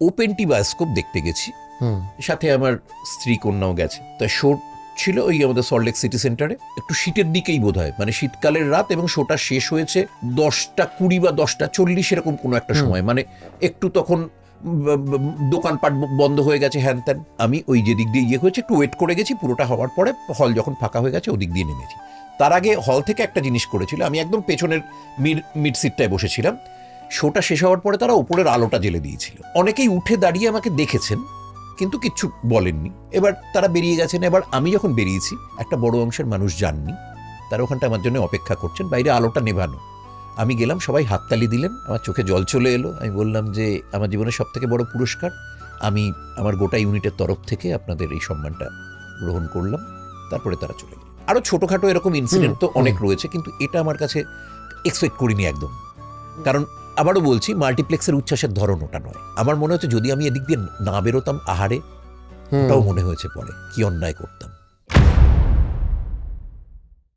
ওপেনটি bioscope দেখতে গেছি, সাথে আমার স্ত্রী কন্যাও গেছে। তাই শো ছিল ওই আমাদের সল্টলেক সিটি সেন্টারে, একটু শীতের দিকেই বোধ হয়, মানে শীতকালের রাত, এবং শোটা শেষ হয়েছে 10:20 বা 10:40 এরকম কোনো একটা সময়, মানে একটু তখন দোকানপাট বন্ধ হয়ে গেছে, হ্যান ত্যান। আমি ওই যে দিক দিয়ে ইয়ে হয়েছে একটু ওয়েট করে গেছি, পুরোটা হওয়ার পরে হল যখন ফাঁকা হয়ে গেছে ওদিক দিয়ে নেমেছি। তার আগে হল থেকে একটা জিনিস করেছিল, আমি একদম পেছনের মিড সিটটায় বসেছিলাম। শোটা শেষ হওয়ার পরে তারা ওপরের আলোটা জ্বেলে দিয়েছিল, অনেকেই উঠে দাঁড়িয়ে আমাকে দেখেছেন কিন্তু কিচ্ছু বলেননি। এবার তারা বেরিয়ে গেছেন। এবার আমি যখন বেরিয়েছি, একটা বড় অংশের মানুষ যাননি, তারা ওখানটা আমার জন্য অপেক্ষা করছেন, বাইরে আলোটা নেভানো। আমি গেলাম, সবাই হাততালি দিলেন, আমার চোখে জল চলে এলো। আমি বললাম যে আমার জীবনের সব থেকে বড় পুরস্কার, আমি আমার গোটা ইউনিটের তরফ থেকে আপনাদের এই সম্মানটা গ্রহণ করলাম। তারপরে তারা চলে গেল। আরও ছোটোখাটো এরকম ইনসিডেন্ট তো অনেক রয়েছে, কিন্তু এটা আমার কাছে এক্সপেক্ট করিনি একদম। কারণ আবারও বলছি, মাল্টিপ্লেক্সের উচ্ছ্বাসের ধরন ওটা নয়। আমার মনে হচ্ছে যদি আমি এদিক দিয়ে না বেরোতাম, আহারে, ওটাও মনে হয়েছে পরে কি অন্যায় করতাম।